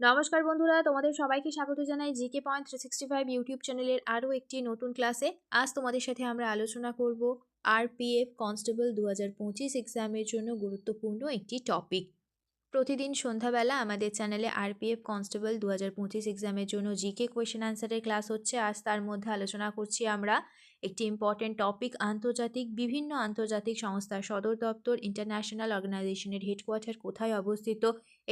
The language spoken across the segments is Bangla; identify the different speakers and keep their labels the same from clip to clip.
Speaker 1: নমস্কার বন্ধুরা, তোমাদের সবাইকে স্বাগত জানাই জিকে পয়েন্ট 365 ইউটিউব চ্যানেলের আরও একটি নতুন ক্লাসে। আজ তোমাদের সাথে আমরা আলোচনা করব আরপিএফ কনস্টেবল 2025 এক্সামের জন্য গুরুত্বপূর্ণ একটি টপিক। প্রতিদিন সন্ধ্যাবেলা আমাদের চ্যানেলে আরপিএফ কনস্টেবল 2025 এক্সামের জন্য জিকে কোয়েশ্চেন আনসারের ক্লাস হচ্ছে। আজ তার মধ্যে আলোচনা করছি আমরা একটি ইম্পর্টেন্ট টপিক, বিভিন্ন আন্তর্জাতিক সংস্থার সদর দপ্তর, ইন্টারন্যাশনাল অর্গানাইজেশনের হেডকোয়ার্টার কোথায় অবস্থিত,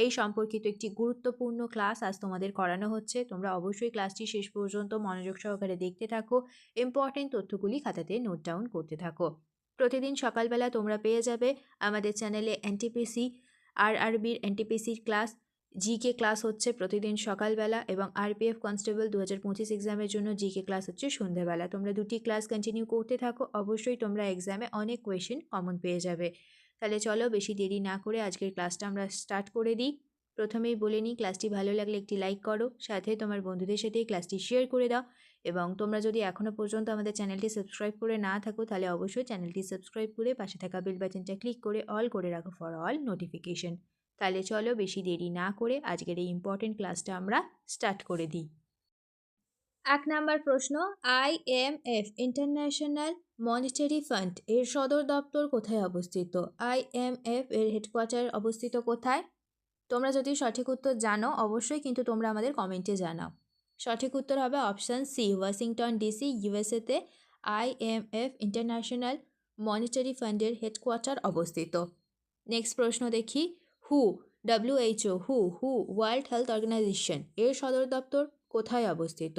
Speaker 1: এই সম্পর্কিত একটি গুরুত্বপূর্ণ ক্লাস আজ তোমাদের করানো হচ্ছে। তোমরা অবশ্যই ক্লাসটি শেষ পর্যন্ত মনোযোগ সহকারে দেখতে থাকো, ইম্পর্টেন্ট তথ্যগুলি খাতাতে নোট ডাউন করতে থাকো। প্রতিদিন সকালবেলা তোমরা পেয়ে যাবে আমাদের চ্যানেলে এনটিপিসি আরআরবির এনটিপিসির ক্লাস, জিকে ক্লাস হচ্ছে প্রতিদিন সকালবেলা, এবং আরপিএফ কনস্টেবল 2025 এক্সামের জন্য জিকে ক্লাস হচ্ছে সন্ধ্যাবেলা। তোমরা দুটি ক্লাস কন্টিনিউ করতে থাকো, অবশ্যই তোমরা এক্সামে অনেক কোয়েশ্চেন কমন পেয়ে যাবে। তাহলে চলো বেশি দেরি না করে আজকের ক্লাসটা আমরা স্টার্ট করে দিই। প্রথমেই বলে নিই, ক্লাসটি ভালো লাগলে একটি লাইক করো, সাথে তোমার বন্ধুদের সাথে ক্লাসটি শেয়ার করে দাও, এবং তোমরা যদি এখনও পর্যন্ত আমাদের চ্যানেলটি সাবস্ক্রাইব করে না থাকো তাহলে অবশ্যই চ্যানেলটি সাবস্ক্রাইব করে পাশে থাকা বেল বাটনটা ক্লিক করে অল করে রাখো ফর অল নোটিফিকেশন। তাহলে চলো বেশি দেরি না করে আজকের এই ইম্পর্টেন্ট ক্লাসটা আমরা স্টার্ট করে দিই। 1 নাম্বার প্রশ্ন, আইএমএফ ইন্টারন্যাশনাল মনিটারি ফান্ড এর সদর দপ্তর কোথায় অবস্থিত? আইএমএফ এর হেডকোয়ার্টার অবস্থিত কোথায়? তোমরা যদি সঠিক উত্তর জানো অবশ্যই কিন্তু তোমরা আমাদের কমেন্টে জানাও। সঠিক উত্তর হবে অপশান সি, ওয়াশিংটন ডিসি, ইউএসএতে আইএমএফ ইন্টারন্যাশনাল মনিটারি ফান্ডের হেডকোয়ার্টার অবস্থিত। নেক্সট প্রশ্ন দেখি, WHO ওয়ার্ল্ড হেলথ অর্গানাইজেশন এর সদর দপ্তর কোথায় অবস্থিত?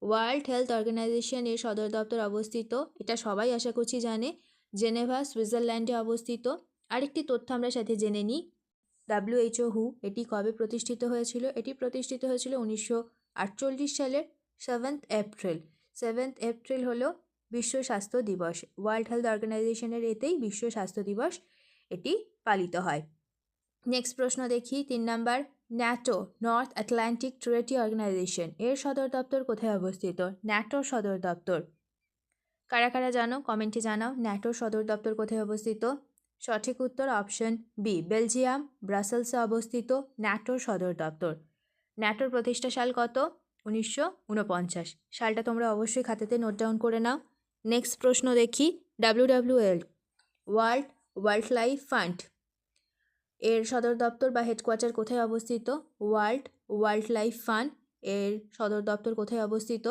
Speaker 1: ওয়ার্ল্ড হেলথ অর্গানাইজেশন এর সদর দপ্তর অবস্থিত, এটা সবাই আশা করছি জানে, জেনেভা সুইজারল্যান্ডে অবস্থিত। আরেকটি তথ্য আমরা সাথে জেনে নিই, WHO এটি কবে প্রতিষ্ঠিত হয়েছিল? এটি প্রতিষ্ঠিত হয়েছিল 1948 সালের 7 এপ্রিল। 7 এপ্রিল হলো বিশ্ব স্বাস্থ্য দিবস। ওয়ার্ল্ড হেলথ অর্গানাইজেশনের এতেই বিশ্ব স্বাস্থ্য দিবস এটি পালিত হয়। নেক্সট প্রশ্ন দেখি, 3 number, NATO north Atlantic treaty organization এর সদর দপ্তর কোথায় অবস্থিত? ন্যাটোর সদর দপ্তর কারা কারা জানো কমেন্টে জানাও। ন্যাটোর সদর দপ্তর কোথায় অবস্থিত? সঠিক উত্তর অপশন বি, বেলজিয়াম ব্রাসেলসে অবস্থিত ন্যাটোর সদর দপ্তর। ন্যাটোর প্রতিষ্ঠা সাল কত? 1949। সালটা তোমরা অবশ্যই খাতাতে নোট ডাউন করে নাও। নেক্সট প্রশ্ন দেখি, WWL world wild life fund এর সদর দপ্তর বা হেডকোয়ার্টার কোথায় অবস্থিত? ওয়ার্ল্ড ওয়াইল্ড লাইফ ফান্ড এর সদর দপ্তর কোথায় অবস্থিত?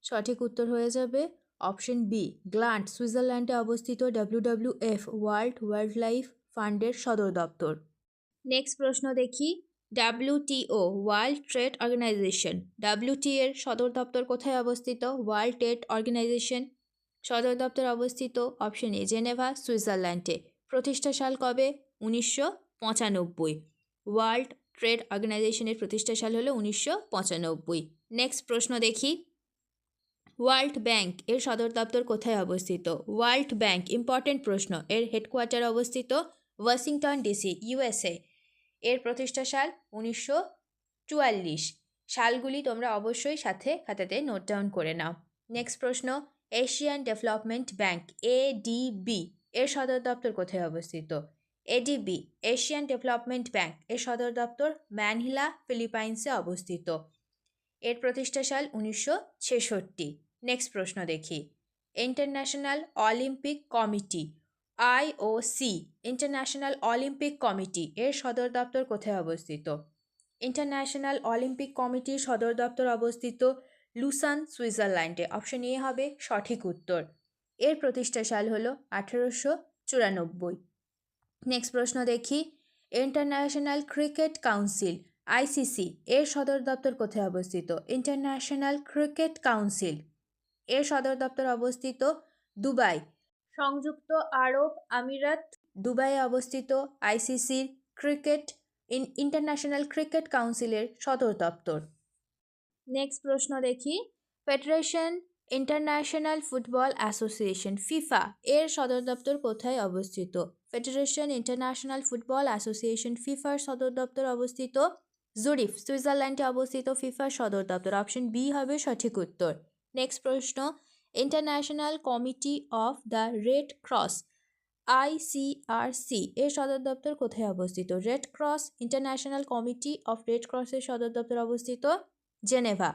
Speaker 1: সঠিক উত্তর হয়ে যাবে অপশন বি, গ্ল্যান্ড সুইজারল্যান্ডে অবস্থিত WWF ওয়ার্ল্ড ওয়াইল্ড লাইফ ফান্ডের সদর দপ্তর। নেক্সট প্রশ্ন দেখি, WTO World Trade Organisation WTO এর সদর দপ্তর কোথায় অবস্থিত? ওয়ার্ল্ড ট্রেড অর্গানাইজেশন সদর দপ্তর অবস্থিত অপশন এ, জেনেভা সুইজারল্যান্ডে। প্রতিষ্ঠা সাল কবে? 1995। ওয়ার্ল্ড ট্রেড অর্গানাইজেশনের প্রতিষ্ঠা সাল হলো 1995। নেক্সট প্রশ্ন দেখি, ওয়ার্ল্ড ব্যাংক এর সদর দপ্তর কোথায় অবস্থিত? ওয়ার্ল্ড ব্যাংক ইম্পর্টেন্ট প্রশ্ন, এর হেডকোয়ার্টার অবস্থিত ওয়াশিংটন ডিসি, ইউএসএ। এর প্রতিষ্ঠা সাল 1944। সালগুলি তোমরা অবশ্যই সাথে খাতাতে নোট ডাউন করে নাও। নেক্সট প্রশ্ন, এশিয়ান ডেভেলপমেন্ট ব্যাংক ADB এর সদর দপ্তর কোথায় অবস্থিত? ADB এশিয়ান ডেভেলপমেন্ট ব্যাংক এর সদর দপ্তর ম্যানিলা ফিলিপাইন্সে অবস্থিত। এর প্রতিষ্ঠা সাল 1966। নেক্সট প্রশ্ন দেখি, international Olympic committee IOC international Olympic committee এর সদর দপ্তর কোথায় অবস্থিত? ইন্টারন্যাশনাল অলিম্পিক কমিটির সদর দপ্তর অবস্থিত লুসান সুইজারল্যান্ডে। অপশন এ হবে সঠিক উত্তর। এর প্রতিষ্ঠা সাল হলো 1894। নেক্সট প্রশ্ন দেখি, ইন্টারন্যাশনাল ক্রিকেট কাউন্সিল ICC এর সদর দপ্তর কোথায় অবস্থিত? ইন্টারন্যাশনাল ক্রিকেট কাউন্সিল এর সদর দপ্তর অবস্থিত দুবাই, সংযুক্ত আরব আমিরাত। দুবাইয়ে অবস্থিত ICCর ইন্টারন্যাশনাল ক্রিকেট কাউন্সিলের সদর দপ্তর। নেক্সট প্রশ্ন দেখি, federation international football association FIFA এর সদর দপ্তর কোথায় অবস্থিত? ফেডারেশন ইন্টারন্যাশনাল ফুটবল অ্যাসোসিয়েশন FIFAর সদর দপ্তর অবস্থিত জুরিখ সুইজারল্যান্ডে অবস্থিত FIFAর সদর দপ্তর। অপশন বি হবে সঠিক উত্তর। নেক্সট প্রশ্ন, international committee of the red cross ICRC এর সদর দপ্তর কোথায় অবস্থিত? Red cross international committee of red ক্রসের সদর দপ্তর অবস্থিত জেনেভা।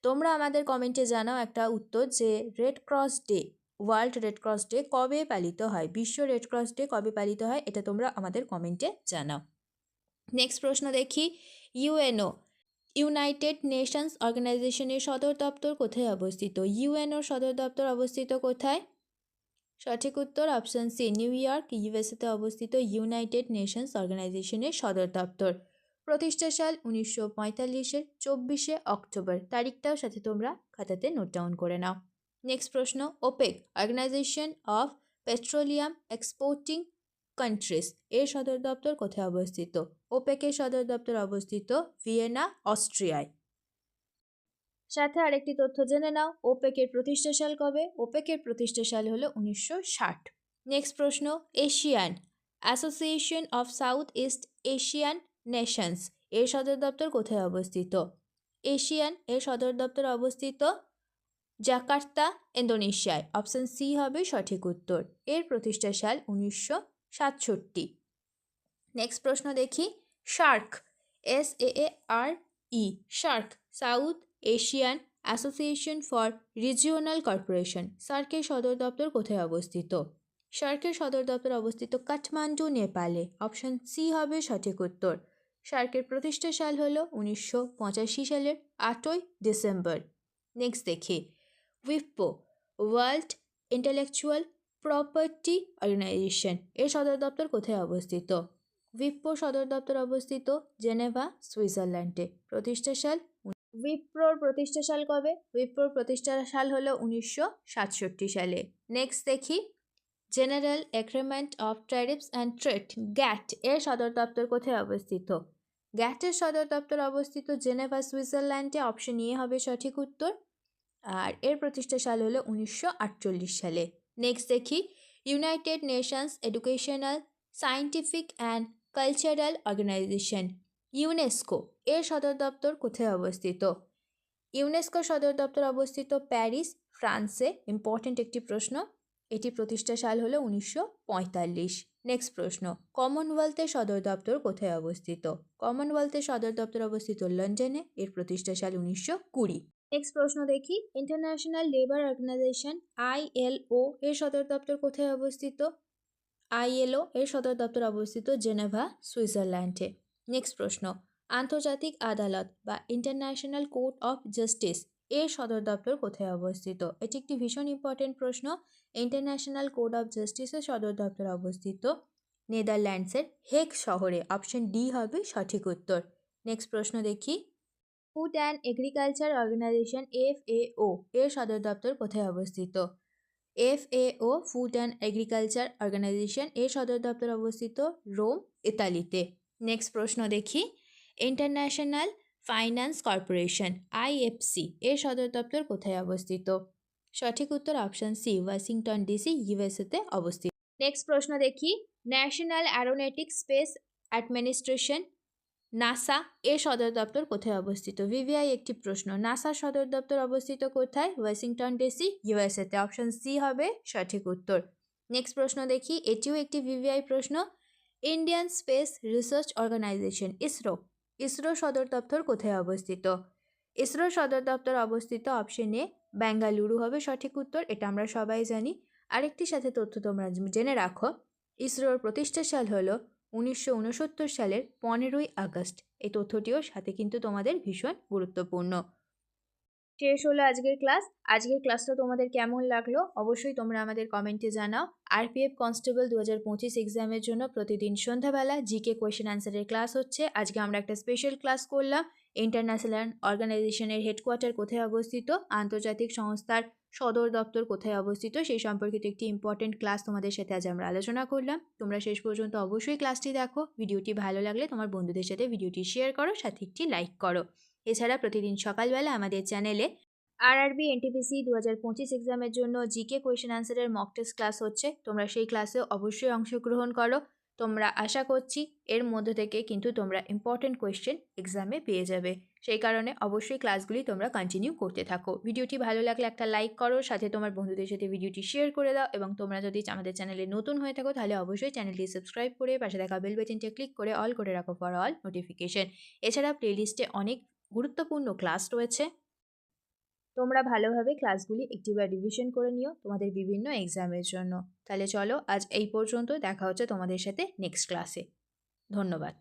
Speaker 1: তোমরা আমাদের কমেন্টে জানাও একটা উত্তর যে red cross day, world red cross day কবে পালিত হয়, বিশ্ব রেড ক্রস ডে কবে পালিত হয়, এটা তোমরা আমাদের কমেন্টে জানাও। নেক্সট প্রশ্ন দেখি, ইউএনও ইউনাইটেড নেশনস অর্গানাইজেশনের সদর দপ্তর কোথায় অবস্থিত? ইউএনওর সদর দপ্তর অবস্থিত কোথায়? সঠিক উত্তর অপশন সি, নিউ ইয়র্ক, ইউএসএতে অবস্থিত ইউনাইটেড নেশনস অর্গানাইজেশনের সদর দপ্তর। প্রতিষ্ঠা সাল 1945-এর 24শে অক্টোবর, তারিখটাও সাথে তোমরা খাতাতে নোট ডাউন করে নাও। নেক্সট প্রশ্ন, OPEC Organisation of Petroleum Exporting Countries এর সদর দপ্তর কোথায় অবস্থিত? ওপেকের সদর দপ্তর অবস্থিত ভিয়েনা, অস্ট্রিয়ায়। সাথে আরেকটি তথ্য জেনে নাও, ওপেকের প্রতিষ্ঠা সাল কবে? ওপেকের প্রতিষ্ঠা সাল হলো 1960। নেক্সট প্রশ্ন, Asian association of south east Asian Nations এর সদর দপ্তর কোথায় অবস্থিত? এশিয়ান এর সদর দপ্তর অবস্থিত জাকার্তা, ইন্দোনেশিয়ায়। অপশন সি হবে সঠিক উত্তর। এর প্রতিষ্ঠা সাল 1967। নেক্সট প্রশ্ন দেখি, SAARC SAARE SAARC south Asian association for regional corporation, সার্কের সদর দপ্তর কোথায় অবস্থিত? সার্কের সদর দপ্তর অবস্থিত কাঠমান্ডু, নেপালে। অপশন সি হবে সঠিক উত্তর। সার্কের প্রতিষ্ঠা সাল হল 1985 সালের 8ই ডিসেম্বর। নেক্সট দেখি, উইপো ওয়ার্ল্ড ইন্টেলেকচুয়াল প্রপার্টি অর্গানাইজেশন এর সদর দপ্তর কোথায় অবস্থিত? উইপ্রোর সদর দপ্তর অবস্থিত জেনেভা, সুইজারল্যান্ডে। প্রতিষ্ঠা সাল, উইপ্রোর প্রতিষ্ঠা সাল কবে? উইপ্রোর প্রতিষ্ঠা সাল হলো 1967 সালে। নেক্সট দেখি, general agreement of tariffs and trade GATT এর সদর দপ্তর কোথায় অবস্থিত? গ্যাটের সদর দপ্তর অবস্থিত জেনেভা, সুইজারল্যান্ডে। অপশন এ হবে সঠিক উত্তর। আর এর প্রতিষ্ঠা সাল হলো 1948 সালে। নেক্সট দেখি, United Nations Educational Scientific and Cultural Organisation UNESCO এর সদর দপ্তর কোথায় অবস্থিত? ইউনেস্কোর সদর দপ্তর অবস্থিত প্যারিস, ফ্রান্সে। ইম্পর্টেন্ট একটি প্রশ্ন। এটি প্রতিষ্ঠা সাল হলো 1945। নেক্সট প্রশ্ন, কমনওয়েলথের সদর দপ্তর কোথায় অবস্থিত? কমনওয়েলথের সদর দপ্তর অবস্থিত লন্ডনে। এর প্রতিষ্ঠা সাল 1920। নেক্সট প্রশ্ন দেখি, ইন্টারন্যাশনাল লেবার অর্গানাইজেশন ILO এর সদর দপ্তর কোথায় অবস্থিত? ILO এর সদর দপ্তর অবস্থিত জেনেভা, সুইজারল্যান্ডে। নেক্সট প্রশ্ন, আন্তর্জাতিক আদালত বা ইন্টারন্যাশনাল কোর্ট অফ জাস্টিস এর সদর দপ্তর কোথায় অবস্থিত? এটি একটি ভীষণ ইম্পর্টেন্ট প্রশ্ন। ইন্টারন্যাশনাল কোর্ট অফ জাস্টিসের সদর দপ্তর অবস্থিত নেদারল্যান্ডসের হেগ শহরে। অপশন ডি হবে সঠিক উত্তর। নেক্সট প্রশ্ন দেখি, Food and Agriculture Organisation FAO এর সদর দপ্তর কোথায় অবস্থিত? FAO Food and Agriculture Organisation এর সদর দপ্তর অবস্থিত রোম, ইতালিতে। নেক্সট প্রশ্ন দেখি, ইন্টারন্যাশনাল ফাইন্যান্স কর্পোরেশন IFC এর সদর দপ্তর কোথায় অবস্থিত? সঠিক উত্তর অপশন সি, ওয়াশিংটন DC, USA-তে অবস্থিত। নেক্সট প্রশ্ন দেখি, national Aeronautics space administration NASA এর সদর দপ্তর কোথায় অবস্থিত? VVI একটি প্রশ্ন। নাসার সদর দপ্তর অবস্থিত কোথায়? Washington DC, USA-তে। অপশন সি হবে সঠিক উত্তর। নেক্সট প্রশ্ন দেখি, এটিও একটি VVI প্রশ্ন। ইন্ডিয়ান স্পেস রিসার্চ অর্গানাইজেশন ইসরোর সদর দপ্তর কোথায় অবস্থিত? ইসরোর সদর দপ্তর অবস্থিত অপশন এ, বেঙ্গালুরু হবে সঠিক উত্তর। এটা আমরা সবাই জানি। আরেকটি সাথে তথ্য তোমরা জেনে রাখো, ইসরোর প্রতিষ্ঠা সাল হলো 1969 সালের 15ই আগস্ট। এই তথ্যটিও সাথে কিন্তু তোমাদের ভীষণ গুরুত্বপূর্ণ। শেষ হলো আজকের ক্লাস। আজকের ক্লাসটা তোমাদের কেমন লাগলো অবশ্যই তোমরা আমাদের কমেন্টে জানাও। RPF কনস্টেবল 2025 এক্সামের জন্য প্রতিদিন সন্ধ্যাবেলা জিকে কোয়েশ্চেন অ্যান্সারের ক্লাস হচ্ছে। আজকে আমরা একটা স্পেশাল ক্লাস করলাম। ইন্টারন্যাশনাল অর্গানাইজেশনের হেডকোয়ার্টার কোথায় অবস্থিত, আন্তর্জাতিক সংস্থার সদর দপ্তর কোথায় অবস্থিত, সেই সম্পর্কিত একটি ইম্পর্টেন্ট ক্লাস তোমাদের সাথে আজ আমরা আলোচনা করলাম। তোমরা শেষ পর্যন্ত অবশ্যই ক্লাসটি দেখো। ভিডিওটি ভালো লাগলে তোমার বন্ধুদের সাথে ভিডিওটি শেয়ার করো, সাথে একটি লাইক করো। এছাড়া প্রতিদিন সকালবেলা আমাদের চ্যানেলে RRB NTPC 2025 এক্সামের জন্য জিকে কোয়েশ্চেন অ্যান্সারের মক টেস্ট ক্লাস হচ্ছে। তোমরা সেই ক্লাসে অবশ্যই অংশগ্রহণ করো। তোমরা আশা করছি এর মধ্যে থেকে কিন্তু তোমরা ইম্পর্টেন্ট কোয়েশ্চেন এক্সামে পেয়ে যাবে। সেই কারণে অবশ্যই ক্লাসগুলি তোমরা কন্টিনিউ করতে থাকো। ভিডিওটি ভালো লাগলে একটা লাইক করো, সাথে তোমার বন্ধুদের সাথে ভিডিওটি শেয়ার করে দাও এবং তোমরা যদি আমাদের চ্যানেলে নতুন হয়ে থাকো তাহলে অবশ্যই চ্যানেলটি সাবস্ক্রাইব করে পাশে থাকা বেল বাটনটি ক্লিক করে অল করে রাখো ফর অল নোটিফিকেশন। এছাড়া প্লেলিস্টে অনেক গুরুত্বপূর্ণ ক্লাস রয়েছে। তোমরা ভালোভাবে ক্লাসগুলি একটিবার রিভিশন করে নিও তোমাদের বিভিন্ন এক্সামের জন্য। তাহলে চলো আজ এই পর্যন্ত, দেখা হচ্ছে তোমাদের সাথে নেক্সট ক্লাসে। ধন্যবাদ।